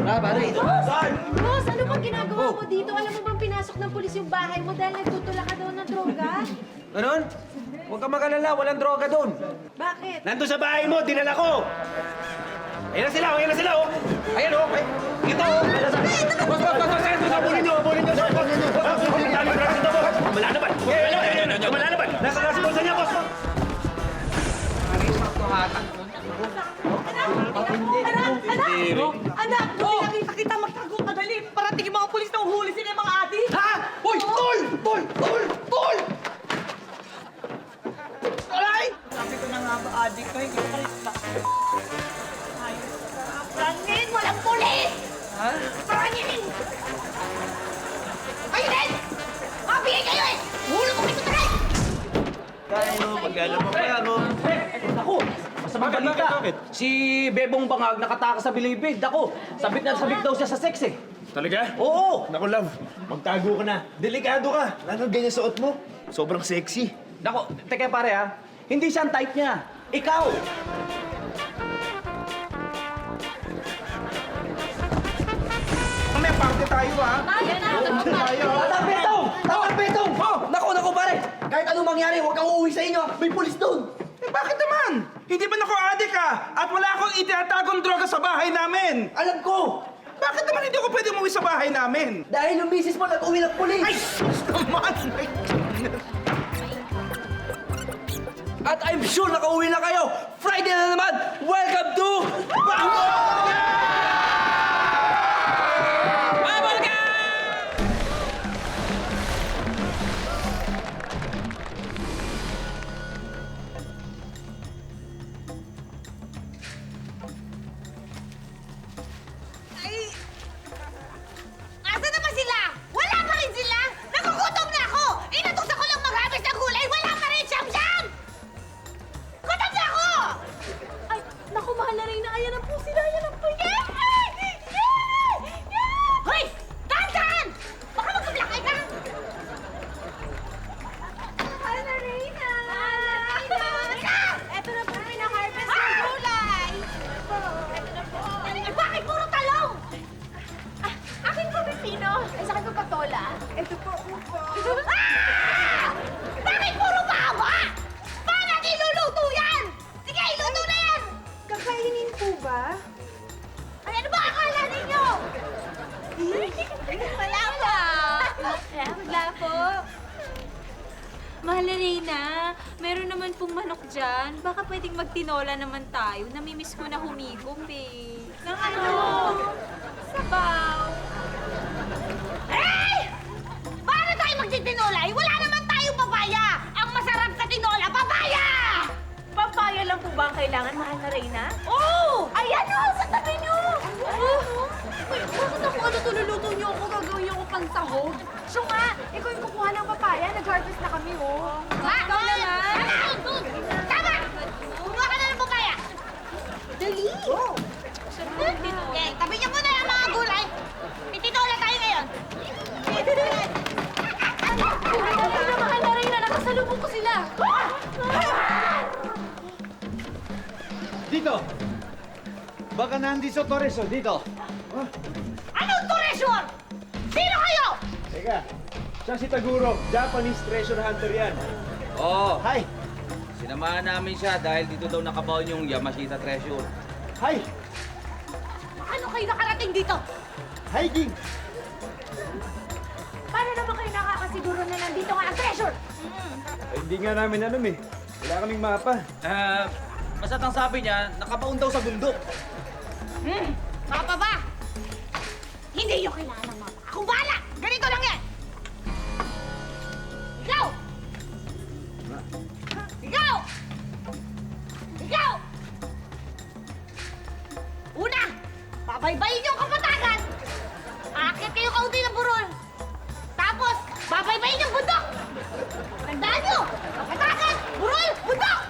Tara, pare. Boss, ano bang ginagawa mo dito? Alam mo bang pinasok ng pulis yung bahay mo dahil nagtutula ka daw ng droga? Ganon? Huwag kang mag-alala, walang droga doon. Bakit? Nandun sa bahay mo, dinala ko. Ayan na sila, oh. Ayan, oh. Ito, oh. Boss, abulin nyo. Malalaban. Malalaban. Nasa si Bosa niya, boss. Anak, nakita kita magtago ka dali. Parating yung mga pulis na uhuli sila yung mga ati. Ha? Hoy, tol! Alay! Sabi ko na nga ba, adi ko, hindi ka rin ba? Rangin, walang pulis! Ha? Rangin! Kayo din! Mabigay kayo eh! Hulog ko kayo tayo! Tayo, mag-alam mo kaya, no? Ako, masamang balita. Si Bebong Bangag nakatakas sa bilibid. Ako, sabik na sabik daw siya sa sex eh. Talaga? Oo! Naku, love. Magtago ka na. Delikado ka. Lalo ganyan suot mo. Sobrang sexy. Nako, teka pare ha. Hindi siya ang type niya. Ikaw! May party tayo, ha? Tatang Betong! Tatang Betong! Oh! Naku pare! Kahit anong mangyari, huwag kang uuwi sa inyo. May pulis doon! Eh, bakit naman? Hindi ba nako-adik ka? At wala akong itinatagong droga sa bahay namin. Alam ko! Bakit naman hindi ako pwede umuwi sa bahay namin? Dahil yung misis mo nag-uwi ng pulis! Ay! Naman! Ay! At I'm sure nakauwi na kayo! Friday na naman! Welcome to... Ay! Asa naman sila? Wala pa rin sila! Nagugutom na ako! Inutusan ko lang mag-harvest ng gulay! Wala pa rin siyam-siyam! Gutom na ako! Ay, naku, mahal na rin na. Ayan na po sila. Hoy! Dahan-dahan! Baka magkablakay ka! Mahal na rin na. Ito na po pinaharvest Ah! ng gulay. Eh, bakit puro talong? Akin po, Pepino. Ay, sa akin po, patola. Ito po, upo. Ah! Bakit puro baba? Paano natin iluluto yan? Sige, iluto na yan! Kakainin po ba? Ay, ano ba akala ninyo? Wala pa! Wala po. Mahal na Reyna, meron naman pong manok dyan. Baka pwedeng magtinola naman tayo. Namimiss ko na humigop eh. Ng ano? Sabaw. Eh! Paano tayo magtitinolay? Wala naman tayong papaya! Ang masarap sa tinola, papaya! Papaya lang po ba ang kailangan, mahal na Reyna? Oo! Ayan o! Sa tabi nyo! Uy, bakit ako ano tululuto niyo ako? Gagawin niyo ako pang sahog? Siya nga, ikaw yung kukuha ng papaya. Nag-harvest na kami, oh. Ikaw naman! Tama! Kumuha ka na ng papaya! Dali! Okay, tabi niyo muna yung mga gulay. Titinola tayo ngayon. Dali na, mahal na Reyna. Nakasalubong ko sila. Dito. Baka nandito Torres, oh. Dito. Anong treasure? Sino kayo? Teka. Siya si Taguro. Japanese treasure hunter yan. Oo. Hi! Sinamahan namin siya dahil dito daw nakabaon yung Yamashita Treasure. Hi! Paano kayo nakarating dito? Hiking! Paano naman kayo nakakasiguro na nandito nga ang treasure? Eh, hindi nga namin alam eh. Wala kaming mapa. Basta't ang sabi niya, nakabaon daw sa bundok. Mapa ba? Hindi nyo kailangan ng mapa. Ako bahala! Ganito lang yan! Ikaw! Ikaw! Ikaw! Una, babaybayin niyo ang kapatagan. Aakyat kayo kaunti ng burol. Tapos, babaybayin yung bundok. Tandaan niyo, kapatagan, burol, bundok!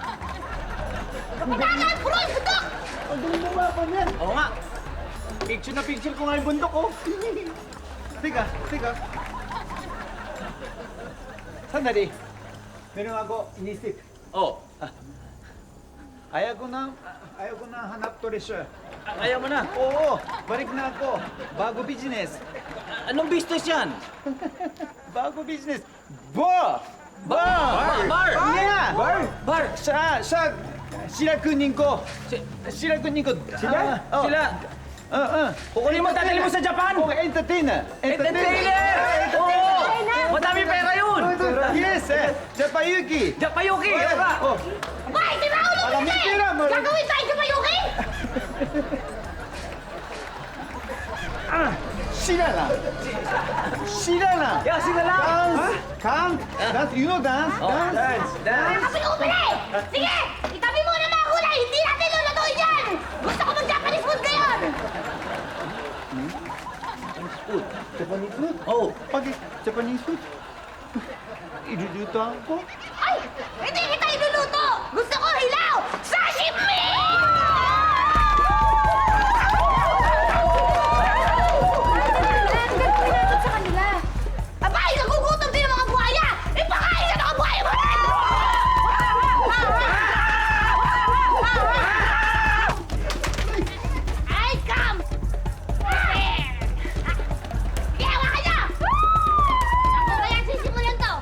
Kapatagan, burol, bundok! Ang galing mo mapa niyan! Oo nga. Picture na picture ko nga yung bundok, oh. Teka. Sandali. Meron ako inisip. Oh. Ayaw ko na hanap tuloy siya. Ayaw mo na. Oo, balik na ako. Bago business. Anong business yan? Bago business. Bar! Bar! Bar! Yeah! Bar! Sila kunin ko. Sila kunin ko. Sila? Sila? Kukunin mo, dadalhin mo sa Japan! Oh, entertainer. Entertainer! Oo! Madami pera yun! Yes, Japayuki. Japayuki! Ano ba? Oh, Bay, di ba ulo Malamig kasi? tira, malamig. Gagawin tayo sa Mayuki? sila lang. Sila lang. Yeah, sila lang! Dance, you know dance? Dance. Dance! Kasi umili! Sige! Itabi mo na mga kulay! Hindi natin lulutuin yan! Gusto ko mag-Japanese food ngayon! Japanese food? Oh! Pag Japanese food? Iluluto ako? Ay! Hindi kita iluluto! Gusto ko hilaw! Sashimi! sa kanila. Abay! Nagugutom din ang mga buhaya! Ipakain sa mga buhaya mo! Ay, come! Sige, hawakan niyo! Ako kaya sisimulan to?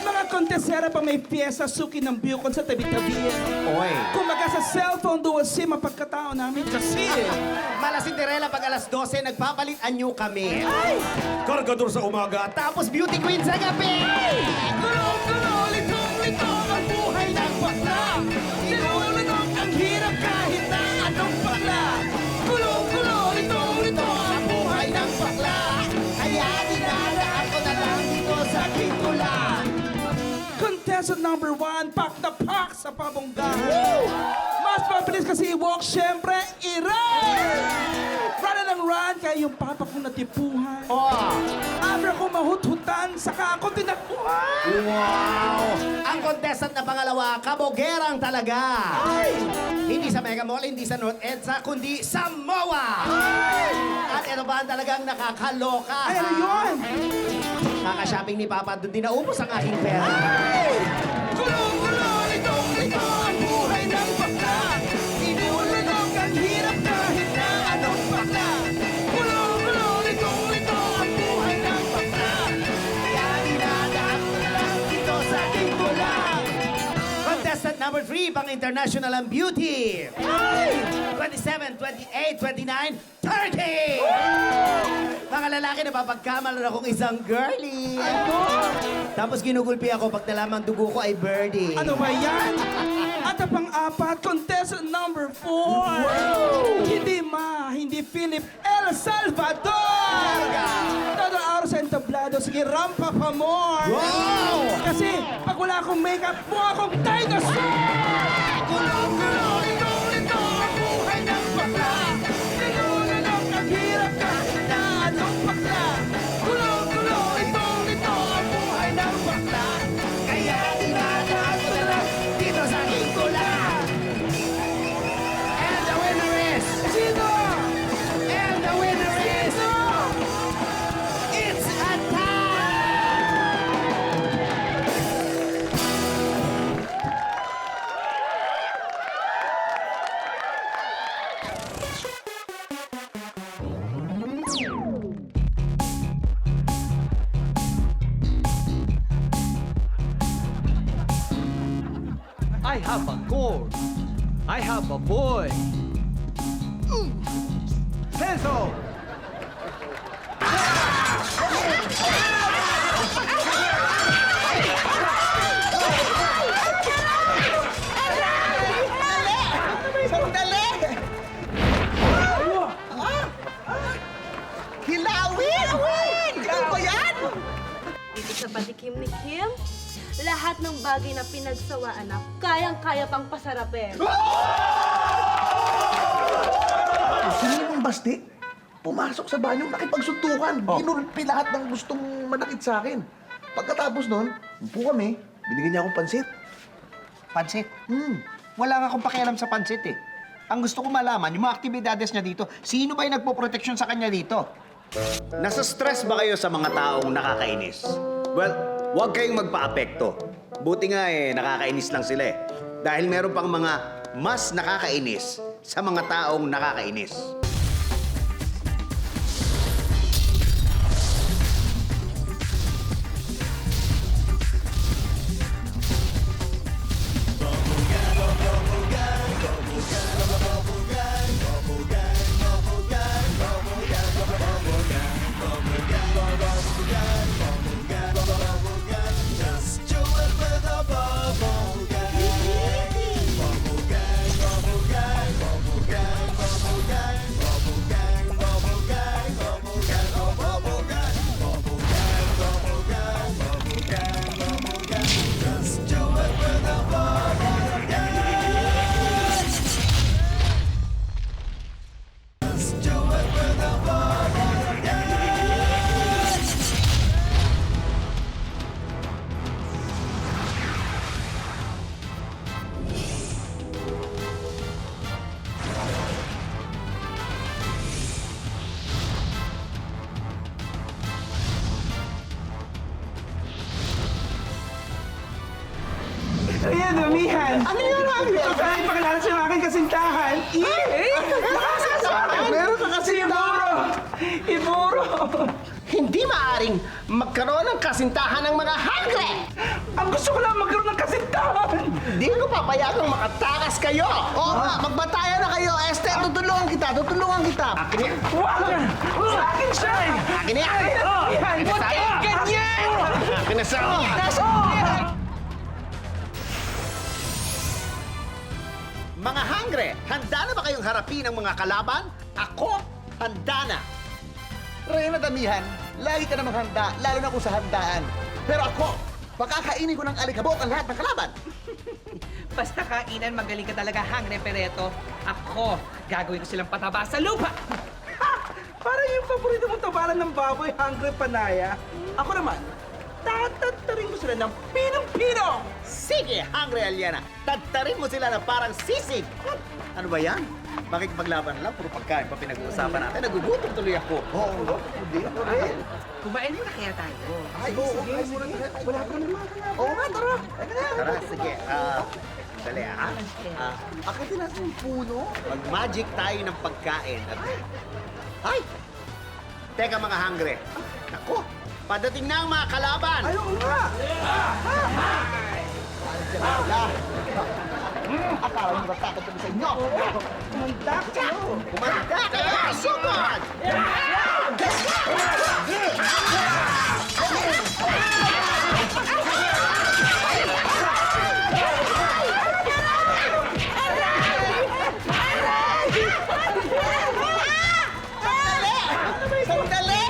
Mga kontesera pa may piyesa, suki ng biyukon sa tabi-tabi. Oy. Kumaga sa cellphone, dual SIM ang pagkatao namin kasi. Mala Cinderella pag alas 12, nagpapalit anyo kami. Ay! Kargador sa umaga, tapos beauty queen sa gabi! Gulo-gulo, litong-litong ang buhay ng bakla. Sinulunok ang hirap kahit na anong bakla. Gulo-gulo, litong-litong ang buhay ng bakla. Kaya dinadaan ko na lang dito sa pintulan. Contestant number 1, pak na pak sa pabonggahan. Mas mabilis kasi i-walk, syempre, i-run! Run na ng run, kaya yung papa kong natipuhan. After ko mahut-hutan, saka ako tinakbuhan. Wow! Ang contestant na pangalawa, kabogerang talaga. Hindi sa Mega Mall, hindi sa North EDSA, kundi sa MOA. At ito ba ang talagang nakakaloka? Ay, ano yun? Kaka-shopping ni Papa, doon din naubos ang aking pera. Gulo-gulo, litong-lito ang buhay ng bakla. Inulunok ang hirap kahit na anong bakla. Gulo-gulo, litong-lito ang buhay ng bakla. Kaya dinadaan ko na lang dito sa pintulan. Contestant number 3, pang international ang beauty. 27, 28, 29, 30! Mga lalaki na papagkamalan akong isang girlie. Tapos ginugulpi ako pag nalaman dugo ko ay birdie. Ano ba yan? At ang pang-apat, contestant number 4. Hindi Philip El Salvador. Todo araw sa entablado, sige, rampa pa more. Wow! Kasi pag wala akong makeup, mukha akong dinosaur. Gulo-gulo, litong-lito ang buhay ng bakla. Sinulunok ang hirap kahit na anong bakla. Gulo-gulo, litong-lito ang buhay ng bakla. Kaya dinadaan ko na lang dito sa pintulan. And the winner is... Sino? And the winner is... It's a tie! I have a goal. I have a boy. Pencil! Sandali! Hilawin! Ano ba yan? Dito sa patikim ni Kim, lahat ng bagay na pinagsawaan na kayang-kaya pang pasarapin. Sino yung bastik? Pumasok sa banyo, nakipagsuntukan. Inulpi lahat ng gustong manakit sa akin. Pagkatapos nun, upo kami, binigyan niya akong pansit. Pansit? Wala nga akong pakialam sa pansit eh. Ang gusto ko malaman, yung mga aktibidades niya dito, sino ba yung nagpo-proteksyon sa kanya dito? Nasa-stress ba kayo sa mga taong nakakainis? Well, huwag kayong magpa-apekto. Buti nga nakakainis lang sila eh. Dahil meron pang mga mas nakakainis sa mga taong nakakainis. Ayan, damihan. Ano yun, Hangre? Ay, pakilala sa aking kasintahan. Nakasasama. Meron ka kasi Iburo. Hindi maaring magkaroon ng kasintahan ng mga hangre! Ang gusto ko lang magkaroon ng kasintahan. Hindi ko papayagang makatakas kayo! Oo nga, magbatayan na kayo, Esther! Tutulungan kita! Akin yan! Wag! Sa akin siya eh. Akin yan! Yan! Ganyan! Akin na sa'yo! Mga hangre, handa na ba kayong harapin ang mga kalaban? Ako, handa na. Reyna Damihan, lagi ka namang handa, lalo na kung sa handaan. Pero ako, pakakainin ko ng alikabok ang lahat ng kalaban. Basta kainan, magaling ka talaga, Hangre Pereto. Ako, gagawin ko silang pataba sa lupa. Parang yung paborito mong tabaran ng baboy, Hangre Panaya. Ako naman, tatatarin ko sila ng pinong-pinong. Sige, hangre Aliana, tagtarin mo sila na parang sisig. Ano ba yan? Makikipaglaban lang, puro pagkain pa pinag-uusapan natin. Nagugutom tuloy ako. Oo, hindi ako rin. Kumain muna kaya tayo. Ay, oo, ay, muna tayo. Wala pa naman. Oo nga, tara. Tara, sige. Dali Akitin natin yung puno. Mag-magic tayo ng pagkain. Ay! Teka mga hangre. Ako, padating na ang mga kalaban. Ay, oo nga. Akala mo natakot kami sa inyo. Kumanda kayo. Kumanda kayo! Sugod! Sandali!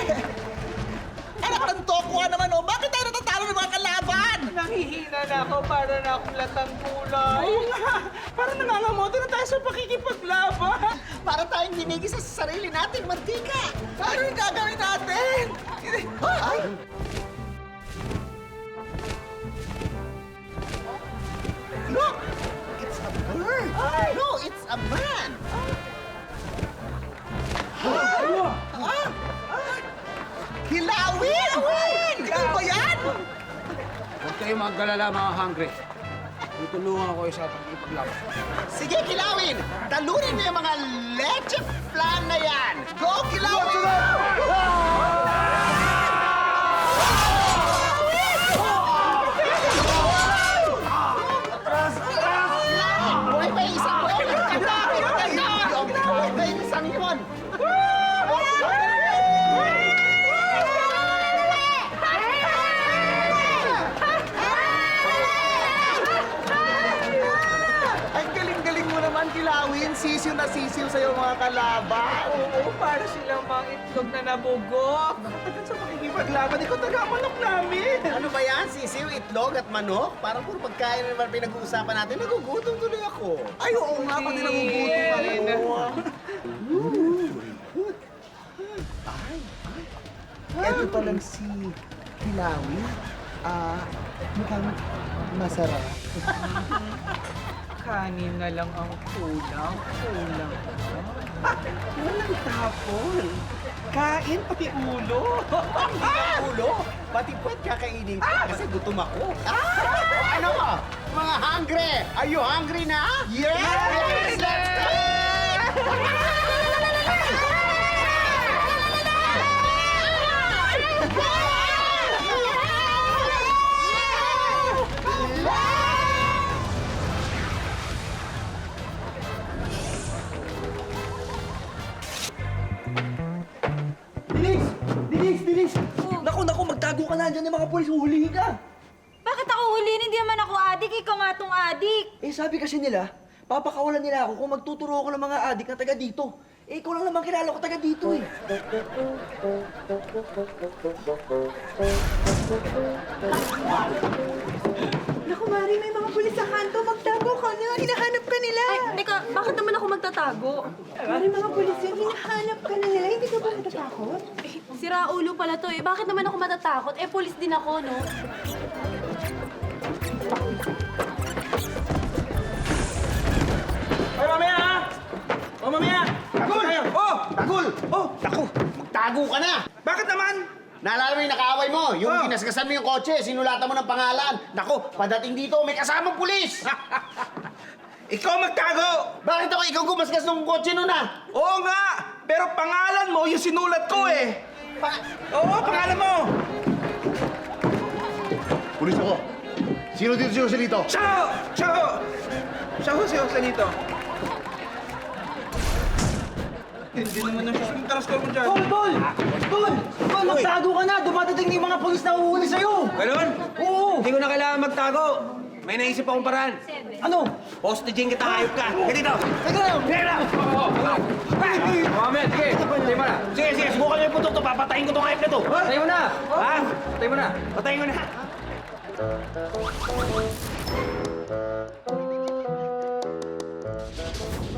Anak ng toko ka naman, oh! Bakit tayo natatalo ng mga kalaban? Nangihina na ako para na akong latang kulay. Oo nga. Parang nangangamoto na tayo sa pakikipaglaban. Para tayong ginigis sa sarili nating mantika! Ano yung gagawin natin? Ay! Look! It's a bird! No, it's a man! Hilawin! Ikaw ba yan? Huwag kayo magkalala mga hungry. Tutulungan ko kayo sa pagkipaglaban. Sige, Kilawin! Talunin mo yung mga leche plan na yan! Go, Kilawin! Buhay pa yung isang buhay! Buhay pa yung isang yun! Ay, galing-galing mo naman, Kilawin. Sisiw na sisiw sa'yo mga kalaban. Oo, para silang mga itlog na nabugok. Agad sa pakikipaglaban, ikaw taga-manok namin. Ano ba yan? Sisiw, itlog at manok? Parang puro pagkain na naman pinag-uusapan natin. Nagugutom tuloy ako. Ay, oo nga, pati nagugutom ako. Eto palang si Kilawin. Mukhang masarap. Kanin na lang ang kulang. Walang tapon. Kain pati ulo. Ulo, pati puwet kakainin ko kasi gutom ako. Ano mo? Mga hungry! Are you hungry na? Yes! Let's go! Bilis! Naku, magtago ka na dyan ng mga polis, huhulihin ka. Bakit ako huliin? Hindi naman ako adik. Ikaw nga tong adik. Eh, sabi kasi nila, papakawalan nila ako kung magtuturo ako ng mga adik na taga dito. Eh, ikaw lang naman kilala ko taga dito eh. Naku, Mari, may mga pulis sa kanto. Magtago ka na. Hinahanap ka nila. Ay, teka, bakit naman ako magtatago? Mari, mga pulis yun. Hinahanap ka na nila. Hindi ka ba natatakot? Sira ulo pala to eh. Bakit naman ako matatakot? Eh, pulis din ako, no? Hoy, mamaya ha! O, mamaya! Tagul! Oh! Tagul! Oh! Naku, magtago ka na! Bakit naman? Naalala mo yung nakaaway mo? Yung Oh. kinasgasan mo yung kotse, sinulatan mo ng pangalan. Naku, padating dito, may kasamang pulis! Ikaw magtago! Bakit ako ikaw gumasgas ng kotse nun ah? Oo nga! Pero pangalan mo yung sinulat ko eh! Oo, pangalan mo! Pulis ako. Sino dito si Joselito? Siya! Si Joselito. Hindi naman ang susunod transfer mo dyan. Tol! Magtago ka na! Dumadating na yung mga polis na huhuli sa'yo! Ganun? Oo! Hindi ko na kailangan magtago. May naisip akong paraan. Ano? Postigin kita, hayop ka. Ganito. Teka lang. Mamaya, sige. Patay mo na. Sige. Subukan niyo yung putok to. Papatayin ko tong hayop na to. Patay mo na. Ha? Patay mo na. Patayin ko na.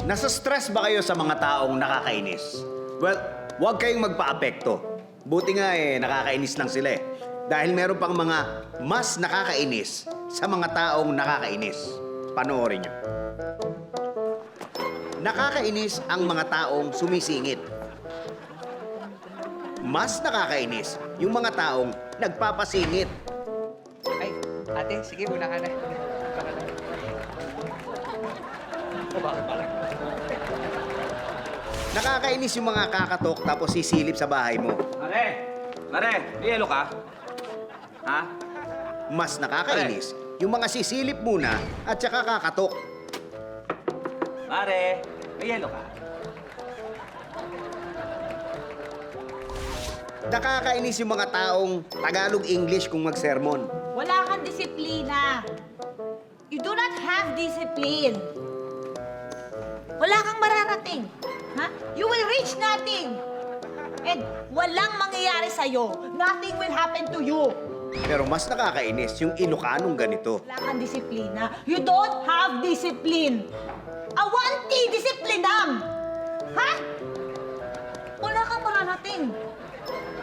Nasa stress ba kayo sa mga taong nakakainis? Well, huwag kayong magpa-apekto. Buti nga nakakainis lang sila eh. Dahil meron pang mga mas nakakainis sa mga taong nakakainis. Panoorin nyo. Nakakainis ang mga taong sumisingit. Mas nakakainis yung mga taong nagpapasingit. Ay, ate, sige, muna ka na. Nakakainis yung mga kakatok tapos sisilip sa bahay mo. Mare, yelo ka? Ha? Mas nakakainis yung mga sisilip muna at saka kakatok. Mare, may yelo ka? Nakakainis yung mga taong Tagalog-English kung magsermon. Wala kang disiplina. You do not have discipline. Wala kang mararating. Ha? You will reach nothing. And walang mangyayari sa'yo. Nothing will happen to you. Pero mas nakakainis yung Ilocanong ganito. Wala kang disiplina. You don't have discipline. Awanti disiplinam. Ha? Wala kang mararating.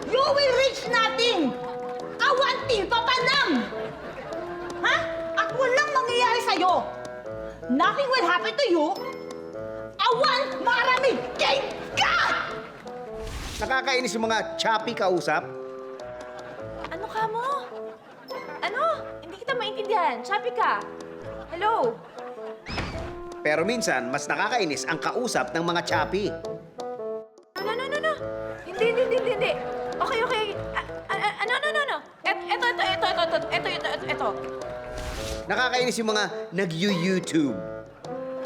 You will reach nothing. Awanti papanam. Ha? At walang mangyayari sa'yo. Nothing will happen to you. Awan marami kay ka! Nakakainis yung mga choppy kausap. Ano ka mo? Ano? Hindi kita maintindihan. Sabi ka. Hello? Pero minsan, mas nakakainis ang kausap ng mga choppy. No. Hindi. Okay. No. Eto. Nakakainis yung mga nag-YouTube.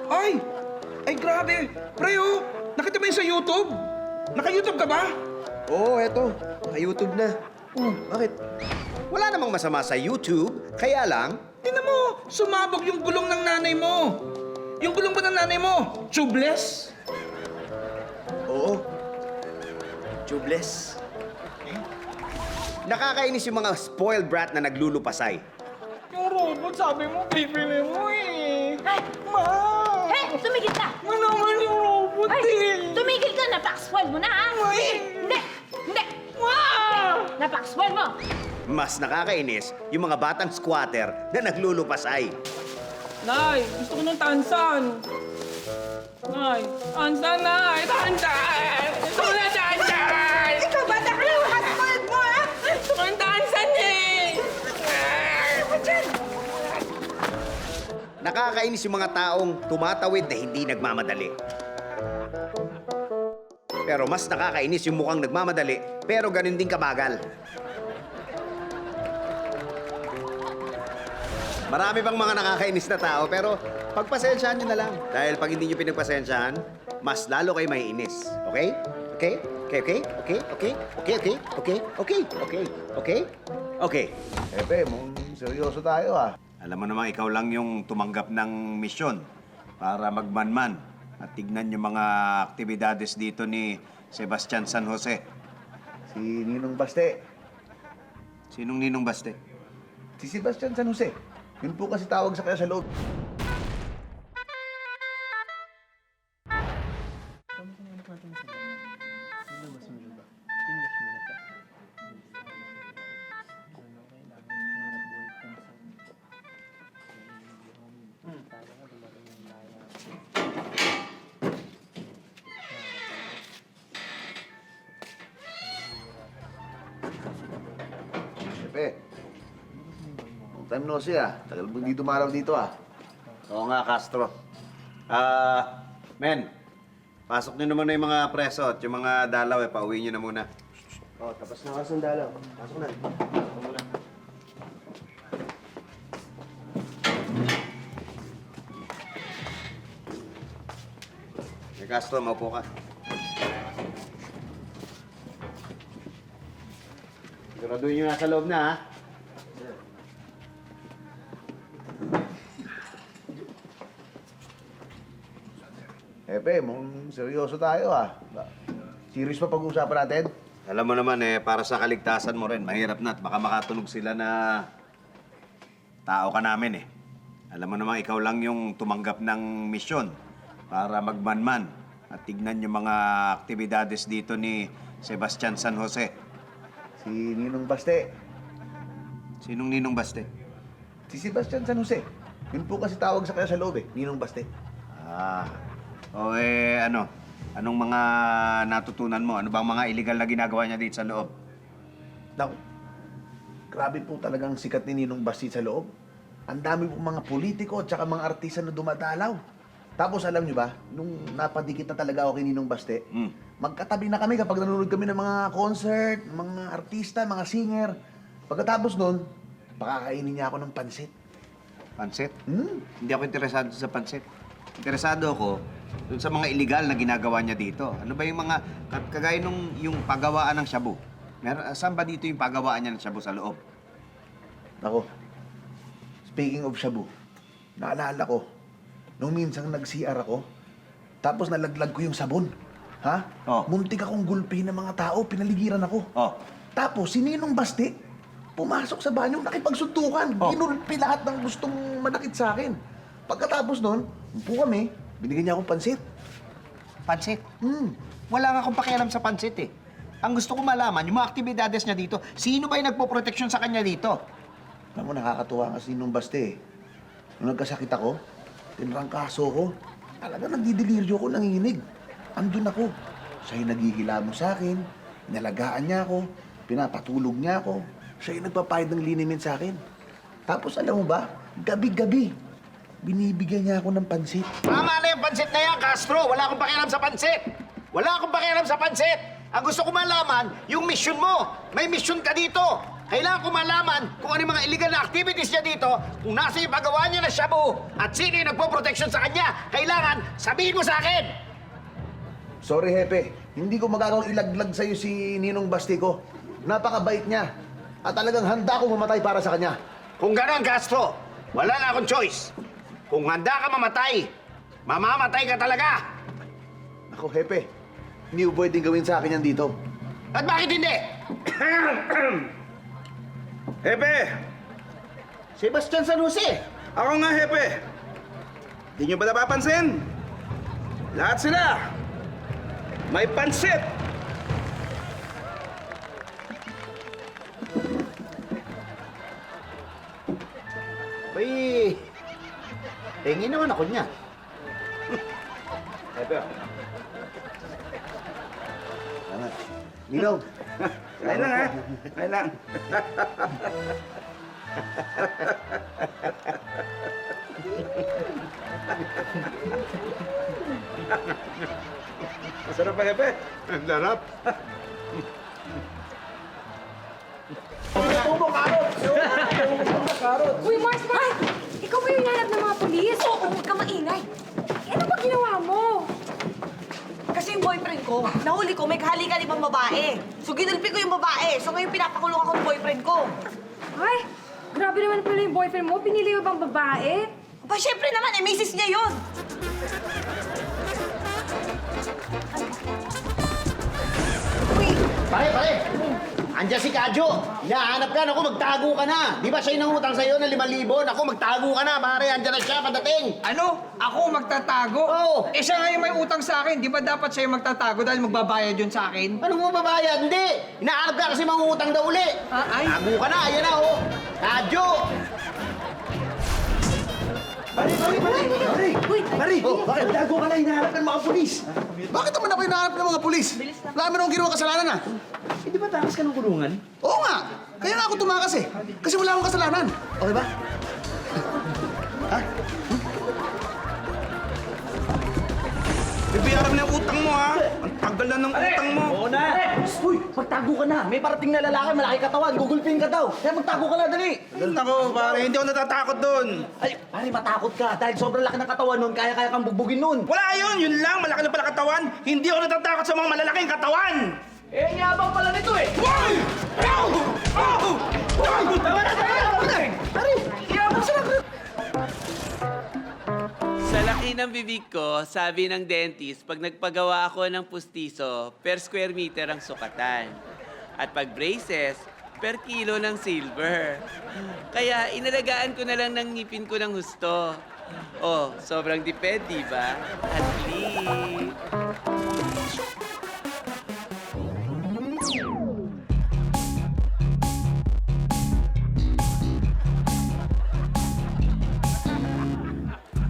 Ay, grabe. Pre, oh. Nakita mo yun sa YouTube? Naka-YouTube ka ba? Oo, eto. Naka-YouTube na. Bakit? Wala namang masama sa YouTube, kaya lang... Tingnan mo, sumabog yung gulong ng nanay mo. Yung gulong ba ng nanay mo? Tubeless? Oo. Tubeless. Nakakainis yung mga spoiled brat na naglulupasay. Yung robot, sabi mo, bibili mo eh. Ay! Ma! Hey! Tumigil ka! Manaman yung robot Ay! Tumigil ka! Napakswal mo na, ha? Ay! Hindi! Ma! Napakswal mo! Mas nakakainis yung mga batang squatter na naglulupasay. Nay, gusto ko ng tansan. Nay, tansan, Nay! Tansan! Gusto ko ng tansan! Ikaw ba nakalawahan mo mo, ha? Gusto ko ng tansan eh! Nakakainis yung mga taong tumatawid na hindi nagmamadali. Pero mas nakakainis yung mukhang nagmamadali, pero ganun din kabagal. Marami pang mga nakakainis na tao, pero pagpasensyahan nyo na lang. Dahil pag hindi nyo pinagpasensyahan, mas lalo kayo maiinis. Okay? Okay? Okay, okay? Okay? Okay? Okay, okay? Okay? Okay? Okay? Okay? Okay. Hepe, seryoso tayo ah. Alam mo namang ikaw lang yung tumanggap ng misyon para magmanman at tignan yung mga aktibidades dito ni Sebastian San Jose. Si Ninong Baste. Sinong Ninong Baste? Si Sebastian San Jose. Yun po kasi tawag sa kanya sa loob. Pepe, long time no see ah. Tagal mo hindi dumaraw dito ah. Oo nga, Castro. Men, pasok nyo naman na yung mga preso at yung mga dalaw pauwi nyo na muna. Oh, tapos na kasi ang dalaw. Pasok na. Castro, maupo ka. Siguraduhin nyo nasa loob na, ha? Hepe, seryoso tayo ah. Serious pa pag-uusapan natin? Alam mo naman para sa kaligtasan mo rin, mahirap na at baka makatunog sila na tao ka namin Alam mo naman, ikaw lang yung tumanggap ng misyon para magmanman at tignan yung mga aktibidades dito ni Sebastian San Jose. Si Ninong Baste. Sinong Ninong Baste? Si Sebastian San Jose. Yun po kasi tawag sa kanya sa loob Ninong Baste. Anong mga natutunan mo? Ano bang mga illegal na ginagawa niya dito sa loob? Naku, grabe po talagang sikat ni Ninong Baste sa loob. Ang dami po mga politiko at saka mga artista na dumadalaw. Tapos alam niyo ba, nung napadikit na talaga ako kay Ninong Baste, magkatabi na kami kapag nanonood kami ng mga concert, mga artista, mga singer. Pagkatapos nun, pakakainin niya ako ng pansit. Pansit? Hindi ako interesado sa pansit. Interesado ako dun sa mga illegal na ginagawa niya dito. Ano ba yung mga, kagaya nung yung paggawaan ng shabu? Saan ba dito yung paggawaan niya ng shabu sa loob? Ako, speaking of shabu, naalala ko, nung minsang nag-CR ako, tapos nalaglag ko yung sabon. Ha? Oh. Muntik akong gulpihin ng mga tao, pinaligiran ako. Oh. Tapos, si Ninong Baste, pumasok sa banyo, nakipagsuntukan. Oh. Ginulpi lahat ng gustong manakit sa akin. Pagkatapos nun, upo kami, binigyan niya akong pansit. Pansit? Wala nga akong pakialam sa pansit Ang gusto ko malaman, yung mga aktibidades niya dito, sino ba yung nagpo-proteksyon sa kanya dito? Alam mo, nakakatuwa nga si Ninong Baste. Nung nagkasakit ako, tinrangkaso ko. Talaga nagdidelirio ko, nanginginig. Andun ako. Siya yung naghihilamo sa akin, nalagaan niya ako, pinapatulog niya ako. Siya yung nagpapahid ng liniment sa akin. Tapos alam mo ba, gabi-gabi, binibigyan niya ako ng pansit. Tama na yung pansit na yan, Castro! Wala akong pakialam sa pansit! Wala akong pakialam sa pansit! Ang gusto ko malaman, yung mission mo! May mission ka dito! Kailangan ko malaman kung ano yung mga illegal na activities niya dito, kung nasa yung paggawa niya ng shabu, at sino yung nagpo-protection sa kanya. Kailangan, sabihin mo sa akin! Sorry, Hepe. Hindi ko magagawang ilaglag sa'yo si Ninong Baste ko. Napakabait niya. At talagang handa akong mamatay para sa kanya. Kung gano'n, Castro, wala na akong choice. Kung handa ka mamatay, mamamatay ka talaga! Ako, Hepe, hindi mo pwedeng gawin sa akin yan dito. At bakit hindi? Hepe! Sebastian San Jose! Ako nga, Hepe! Di nyo ba napapansin? Lahat sila! May pansit! Tingin naman ako niya. Pepe. Salamat. Nino. Kain lang, ha? Kain lang. Masarap pa, Pepe. Ang sarap. Uy, Mars! Ikaw ba yung nanap ng mga polis? Oo, huwag ka maingay. Ano ba ginawa mo? Kasi yung boyfriend ko, nahuli ko, may kahalikan ibang babae. So, ginulpi ko yung babae. So, ngayon pinapakulong ako ng boyfriend ko. Ay, grabe naman pala yung boyfriend mo. Pinili mo bang babae? Ba, syempre naman, misis niya yun. Uy, Pare! Andiyan si Kadyo. Hinahanap ka. Naku, magtago ka na. Di ba siya yung nangutang sa'yo ng 5,000? Naku, magtago ka na, pare. Andiyan na siya, padating. Ano? Ako magtatago? Oo. Eh siya nga yung may utang sa akin. Di ba dapat siya yung magtatago dahil magbabayad yun sa akin? Anong mababayad? Hindi. Hinahanap ka kasi mangungutang daw uli. Ay. Tago ka na. Ayan na, oh. Kadyo. Pare! Oh, bakit? Tago ka na, hinahanap ka ng mga pulis. Bakit naman ako hinahanap ng mga pulis? Wala naman akong ginawa kasalanan ah. Eh, di ba takas ka ng kulungan? Oo nga. Kaya nga ako tumakas eh. Kasi wala akong kasalanan. Okay ba? Bibiyaran mo na yung utang mo, ha? Ang tagal na ng utang mo. Oo na! Uy, magtago ka na. May parating na lalaki, malaki katawan, gugulpin ka daw. Kaya magtago ka na, dali. Ganun ako, pare. Hindi ako natatakot doon. Ay, pare, matakot ka. Dahil sobrang laki ng katawan nun, kaya-kaya kang bugbugin nun. Wala yun. Yun lang. Malaki na pala katawan. Hindi ako natatakot sa mga malalaking katawan. Eh, yabang pala nito eh. Wow! Ow! Oh! Tama na! Pare, yabang sa lakot. Sa laki ng bibig ko, sabi ng dentist, pag nagpagawa ako ng pustiso, per square meter ang sukatan. At pag braces, per kilo ng silver. Kaya inalagaan ko na lang ng ngipin ko ng husto. Oh, sobrang tipid, di ba? At least...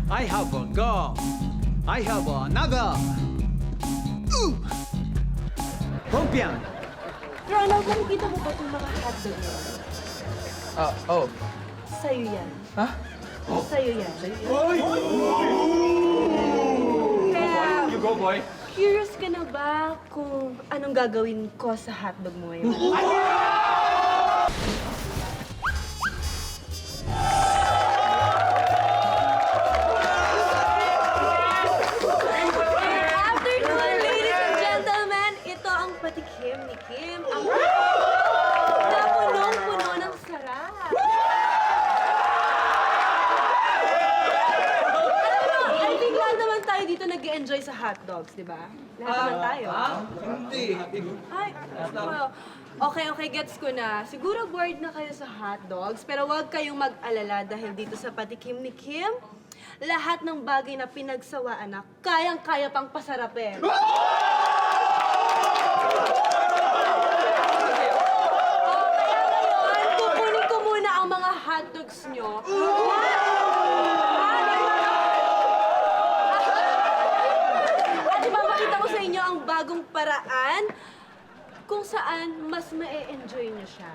I have a gun. I have another. Hongpiang. Ronald, nakikita mo ba itong mga hotdog na? Oh. Sa'yo yan. Ha? Sa'yo yan. You go, boy. Curious ka na ba kung anong gagawin ko sa hotdog mo ngayon? Good afternoon, ladies and gentlemen! Ito ang patikim ni Kim. Ang na punong-puno ng sarap. Alam mo, I think lahat naman tayo dito nag-enjoy sa hotdogs, di ba? Lahat naman tayo. Hindi. Ay, well, okay, gets ko na. Siguro bored na kayo sa hotdogs, pero huwag kayong mag-alala dahil dito sa patikim ni Kim, lahat ng bagay na pinagsawaan na kayang-kaya pang pasarapin. O, kaya ngayon, kukunin ko muna ang mga hotdogs nyo. At ipapakita ko sa inyo ang bagong paraan kung saan mas ma-enjoy nyo siya.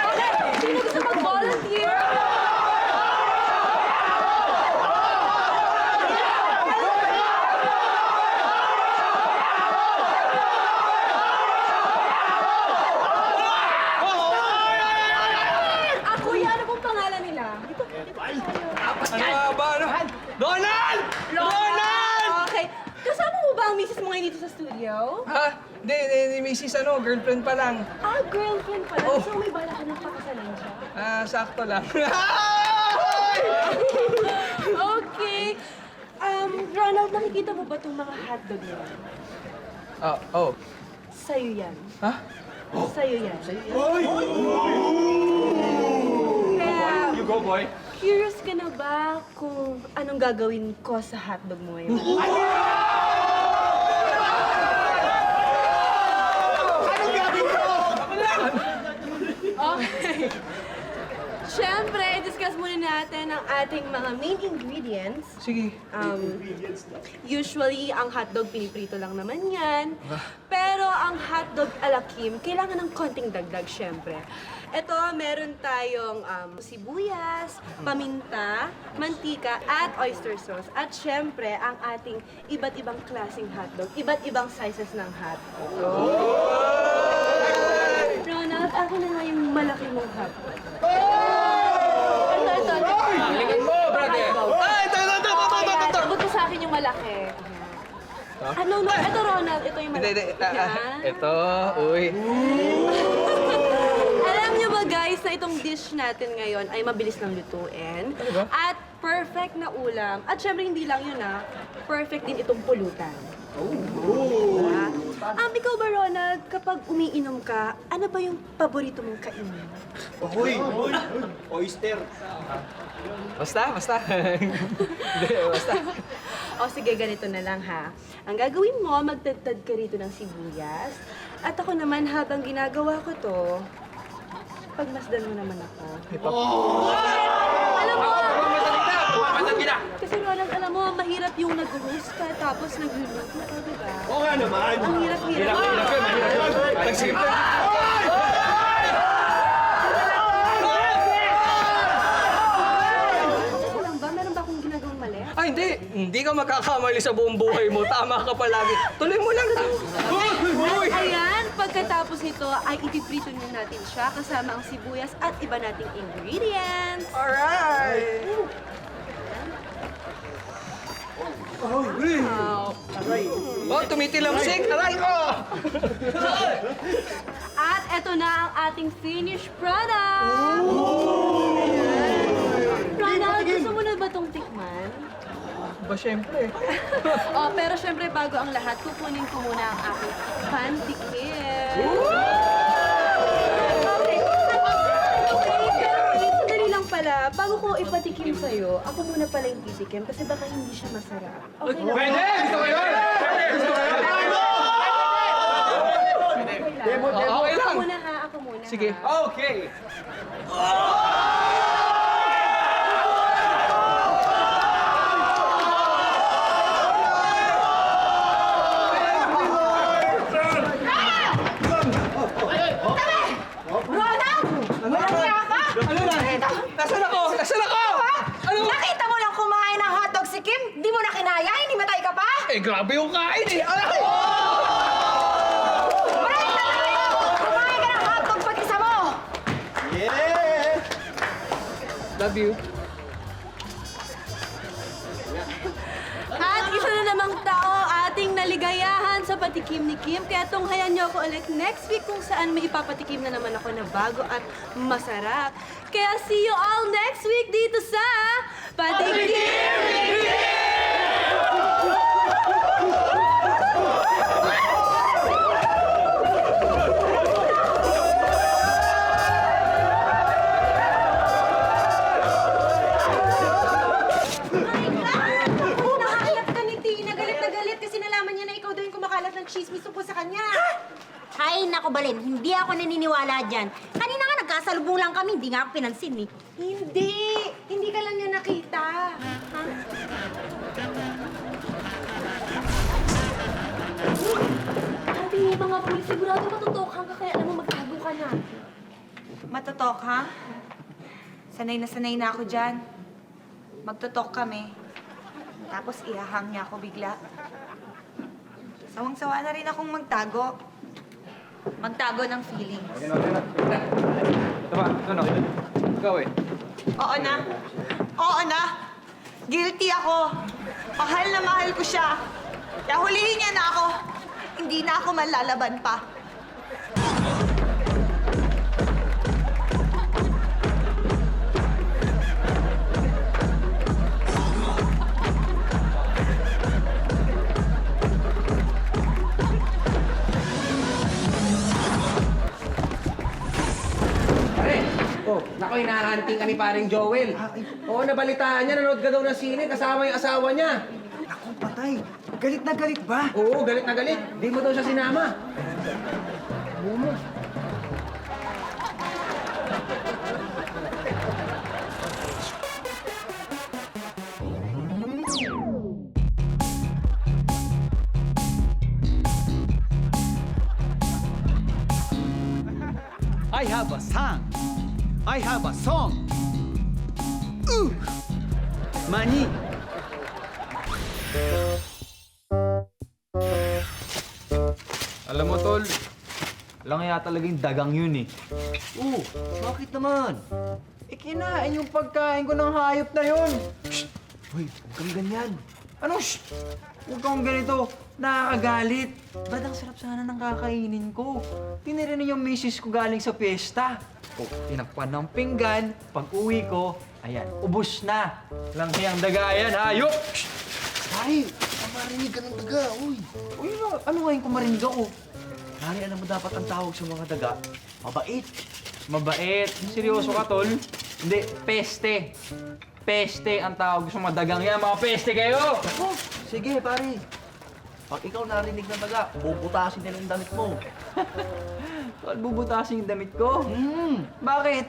Okay, sino gusto mag-volunteer? Ako yan, ano pong pangalan nila? Dito tayo. Ano ba? Ano? Ronald! Ronald! Okay. Kasama mo ba ang misis mo ngayon dito sa studio? Ha? Hindi, Mrs. Girlfriend pa lang. Ah, girlfriend pala. Oh. So may bala ka ng pakasalan siya? Sakto lang. Okay. Ronald, nakikita mo ba itong mga hotdog na yan? Oh. Sa'yo yan. Ha? Sa'yo yan. Kaya, You go, boy. curious ka na ba kung anong gagawin ko sa hotdog mo ngayon? Okay. ng ating mga main ingredients. Sige. Usually, ang hotdog piniprito lang naman yan. Pero ang hotdog ala Kim, kailangan ng konting dagdag, syempre. Ito, meron tayong sibuyas, paminta, mantika, at oyster sauce. At syempre, ang ating iba't ibang klaseng hotdog, iba't ibang sizes ng hotdog. Ronald, akin na nga yung malaki mong hotdog. Ito. Halingin mo, brother! Ay, ito! Sabot mo sa akin yung malaki. No, ito Ronald, ito yung malaki. Yan. Ito, uy. Alam niyo ba guys na itong dish natin ngayon ay mabilis lang lutuin. At perfect na ulam. At syempre hindi lang yun perfect din itong pulutan. Diba? Ikaw ba Ronald, kapag umiinom ka, ano ba yung paborito mong kainin? Oyster. Basta. Hindi, basta. O sige, ganito na lang ha. Ang gagawin mo, magtadtad ka rito ng sibuyas. At ako naman, habang ginagawa ko to, pagmasdan mo naman ako. Alam mo, kasi Ronald, alam mo, mahirap yung nag-host ka tapos nagluluto ka, diba? Oo nga naman. Ang hirap-hirap. Nagsimple. Ano lang ba? Meron ba akong ginagawang mali? Ay, hindi. Hindi ka magkakamali sa buong buhay mo. Tama ka palagi. Tuloy mo lang. Ayan, pagkatapos nito ay ipiprito na natin siya kasama ang sibuyas at iba nating ingredients. Alright! Oh, tumitilamsik! Aray ko! At eto na ang ating finished product! Ronald, gusto mo na ba itong tikman? Ba, syempre. Pero syempre bago ang lahat, kukunin ko muna ang aking pantikim. Sandali lang pala, bago ko ipatikim sa'yo, ako muna pala yung titikim kasi baka hindi siya masarap. Okay lang? Pwede! Gusto ko yun! Okay lang! Ako muna ha, ako muna. Sige. Ha? Okay. Nasaan ako? Ano? Nakita mo lang kumain ng hotdog si Kim? Di mo na kinaya? Hindi matay ka pa? Eh, grabe yung kain eh! Aray! Balik na tayo! Kumain ka ng hotdog pag-isa mo! Love you. At isa na namang tao ating naligayahan sa patikim ni Kim. Kaya tunghayan niyo ako ulit next week kung saan may ipapatikim na naman ako na bago at masarap. Kaya see you all next week dito sa Patikim ni Kim! Nakakalap ka ni Tina. Galit na galit kasi nalaman niya na ikaw daw yung kumakalat ng chismis tungkol sa kanya. Ay, nako Balen, hindi ako naniniwala dyan. Kanina nga nagkasalubong lang kami, hindi nga ako pinansin eh. Hindi ka lang niya nakita. Ate, mga pulis, sigurado matutokan ka kaya alam mo magtago ka na. Matotok, ha? Sanay na ako dyan. Magtotok kami. Tapos ihahang niya ako bigla. Sawang-sawa na rin akong magtago. Magtago ng feelings. Tama, ano? Ikaw eh. Oo na. Guilty ako. Mahal na mahal ko siya. Kaya hulihin niya na ako. Hindi na ako malalaban pa. Nako, hinahanting ka ni paring Joel. Oo, nabalitaan niya, nanood ka daw ng sine, kasama yung asawa niya. Naku, patay. Galit na galit ba? Oo, galit na galit. Di mo daw siya sinama. I have a song. I have a song. Mani. Alam mo, Tol, lang kaya talagang dagang yun eh. Bakit naman? Kinain yung pagkain ko ng hayop na yun. Hoy, huwag kang ganyan. Ano, shh? Huwag kang ganito. Nakakagalit. Ba't ang sarap sana ng kakainin ko? Tinirinig yung misis ko galing sa piyesta. Tinakpan ng pinggan. Pag uwi ko, ayan, ubus na. Lang kayang daga yan, hayop! Shh! Pare, marinig ka ng daga, uy. Uy, ano ngayon kung marinig ako? Pare, alam mo dapat ang tawag sa mga daga? Mabait. Mabait? Seryoso ka, Tol? Hindi, peste. Peste ang tawag sa mga dagang yan. Mga peste kayo! Oh, sige, pare. Pag ikaw narinig ng daga, bubutasin nila yung damit mo. Tol, bubutasin yung damit ko? Bakit?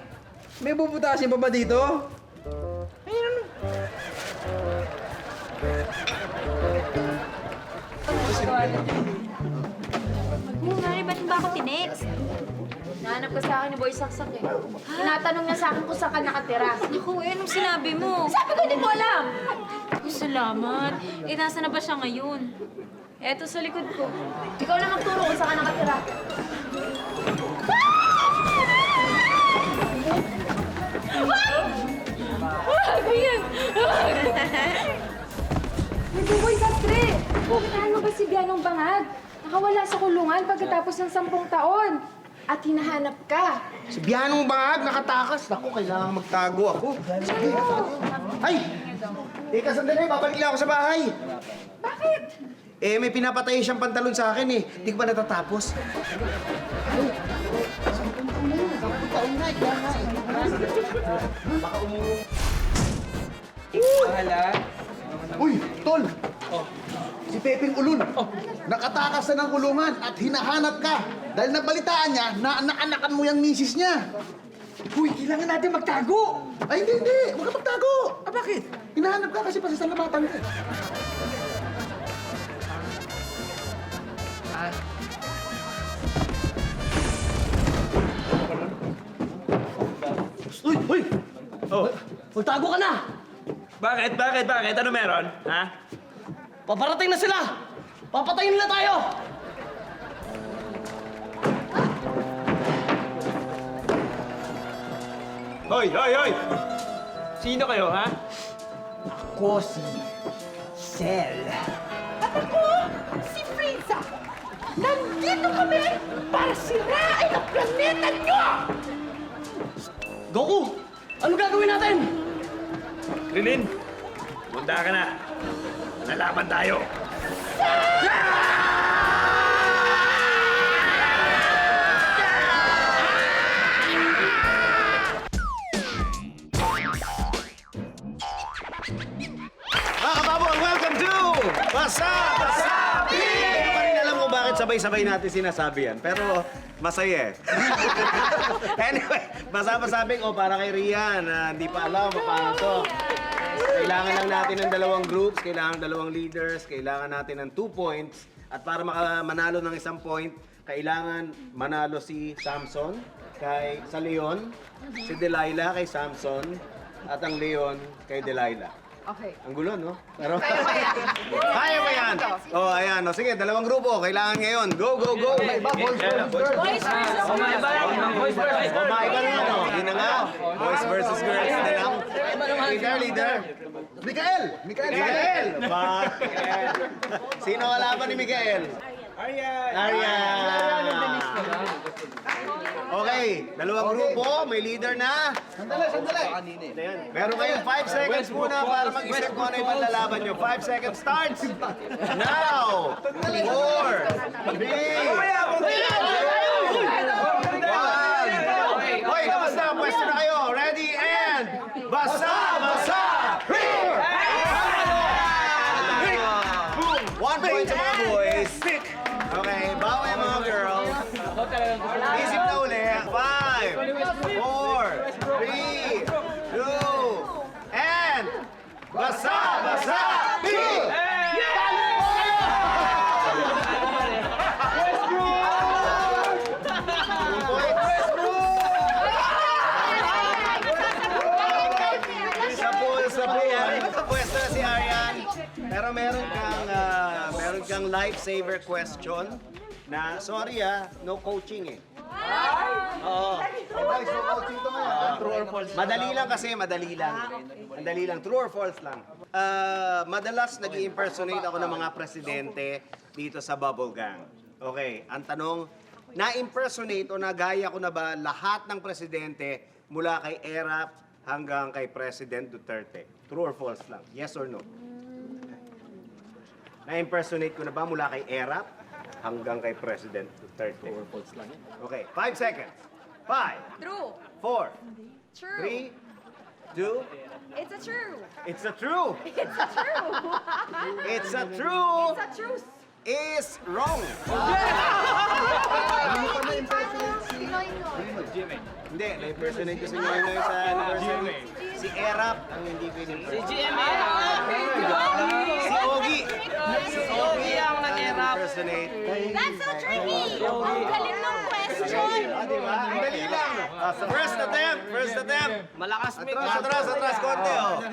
May bubutasin pa ba dito? Ayun, ano? Mari, ba't ba ako tinext? Nahanap ka sa akin ni Boy Saksak eh. Tinatanong niya sa akin kung saan ka nakatira. Naku, anong sinabi mo? Sabi ko, hindi mo alam! Ay, salamat. Nasa na ba siya ngayon? Eto sa likod ko. Ikaw na magturo kung saan ka nakatira. Ganyan! May Boy Saktre! Pagkataan mo ba si Bianong Bangag? Nakawala sa kulungan pagkatapos ng 10 taon. At hinahanap ka. Si Bianong Bangag nakatakas. Naku, kailangan magtago ako. Sige. Ay! Teka, sandali. Babalik lang ako sa bahay. Bakit? May pinapatay siyang pantalon sa akin eh. Hindi ko pa natatapos. Uy, Tol! Si Pepeng Ulun, nakatakas na ng kulungan at hinahanap ka dahil nabalitaan niya na anak-anakan mo yung misis niya. Uy, kailangan natin magtago! Ay, hindi! Huwag ka magtago! Bakit? Hinahanap ka kasi pasasalamatan ka. Uy! Uy! Oh. Magtago ka na! Bakit? Ano meron? Ha? Paparating na sila! Papatayin nila tayo! Hoy! Sino kayo, ha? Ako si Cell. At ako, si Frieza. Nandito kami para sirain ang planeta nyo! Goku! Ano gagawin natin? Rilin, punta ka na. Nalaban tayo. Mga kababong, welcome to Masabi! Hindi ko pa rin alam kung bakit sabay-sabay natin sinasabi yan. Pero masaya eh. Anyway, Masabi para kay Rian na hindi pa alam paano to. Kailangan lang natin ng 2 groups, kailangan 2 leaders, kailangan natin ng 2 points. At para manalo ng 1 point, kailangan manalo si Samson sa Leon, si Delilah kay Samson, at ang Leon kay Delilah. Okay. Ang gulo, no? Pero... Kaya ba yan? Oh, ayan. O, sige, 2 grupo. Kailangan ngayon. Go, go, go! Boys versus Maiba na yan, oh. Yun na nga. Boys versus girls na lang. Leader. Mikael! Mikael! Sino kalaban ni Mikael? Aryan! Okay, 2 grupo, may leader na. Sandali! Meron kayong 5 seconds muna para mag-isip kung ano yung panlalaban nyo. 5 seconds starts now! 4, 3, 2, 1. Hoy, kamusta? Pwesto na kayo. Ready and basa! 1 point sa mga boys. Okay, bawa yung mga girls. Isip na uli. 5, 4, 3, 2, and basa! meron kang lifesaver question na, sorry no coaching eh. Oo. Guys, so coaching to ngayon. True or false? Madali lang kasi, madali lang. Madali lang. True or false lang? Madalas nag-impersonate ako ng mga presidente dito sa Bubble Gang. Okay, ang tanong, na-impersonate o nagaya ko na ba lahat ng presidente mula kay Erap hanggang kay President Duterte? True or false lang? Yes or no? Na-impersonate ko na ba mula kay Erap hanggang kay President Duterte? True or false lang? Okay, 5 seconds. 5, True. 4, True. 3, 2, It's a true. it's a true. It's a true. It's a true. It's a truth. Is wrong. Hindi, na-impersonate ko si Noynoy sa anniversary. Si Erap ang hindi pinili. Si GMA. Si Ogie. Si Ogie ang nag-erap. Impersonate. That's so tricky! Ang galing ng question! Diba? Ang dali lang. First attempt. Malakas may Atras, konti, oh.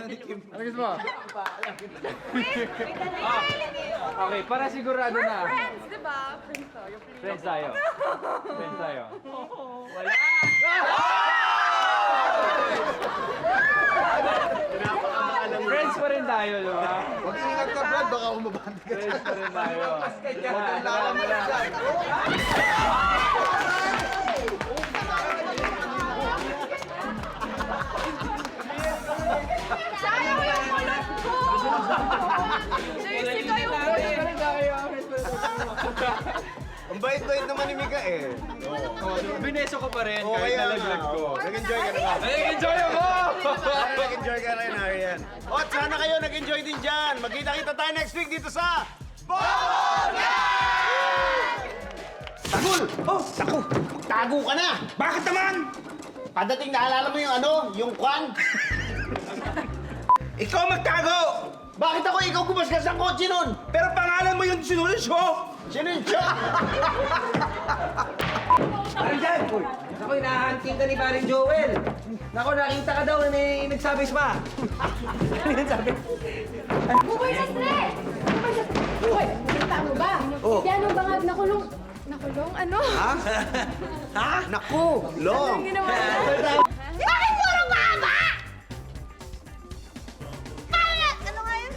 Okay, para sigurado na. Friends, di ba? Friends tayo. Friends tayo. Friends tayo. Friends pa rin tayo, di ba? Huwag ingat ka, Brad. Baka umabante ka. Friends pa rin tayo. Kailangan mo lang siya. Sayang yung kulot ko! Jersey kayo Ang bait-bait naman ni Mika eh. Bineso ko pa rin Oo, kahit kaya nalaglag ko. Nag-enjoy ka naman. Nag-enjoy ako! Nag-enjoy ka rin, Arian. O, at sana kayo nag-enjoy din dyan. Magkita-kita tayo next week dito sa Tagul! Oh, naku! Tago ka na! Bakit naman? Padating naalala mo yung yung kwan? Ikaw magtago! Bakit ako ikaw gumasgas ng kotse nun? Pero pangalan mo yung sinulisyo! Sino yung Chok? Ano dyan? Naku, hinahunting ka ni Paring Joel. Naku, nakita ka daw na may nagsabis pa. Ano yung sabi? Bubay sa stress! Bubay sa stress! Hoy, kita mo ba? Oh. Yan ang bangag nakulong. Nakulong? Ano? Ha? Naku! Long! Anong ginawa niya? Bakit puro mahaba? Bakit? Ano nga yun?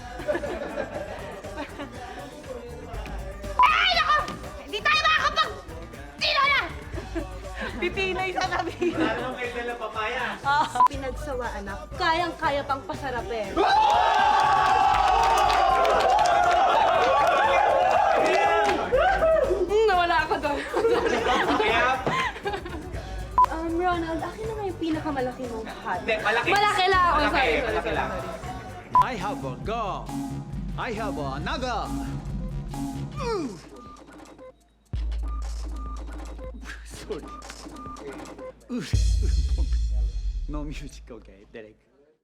Ay, naku! Hindi tayo makakapag... Sino na? Pipinay sa kabila. Anong kayo nila papaya? Pinagsawaan na kayang-kaya pang pasarapin. Nawala ako doon. Ronald, akin na nga yung pinakamalaki mong hat. Hindi, malaki. Malaki lang ako. Malaki, Sorry, malaki sorry, lang. sorry. I have a gun. I have another. Sorry. No music, okay, Derek.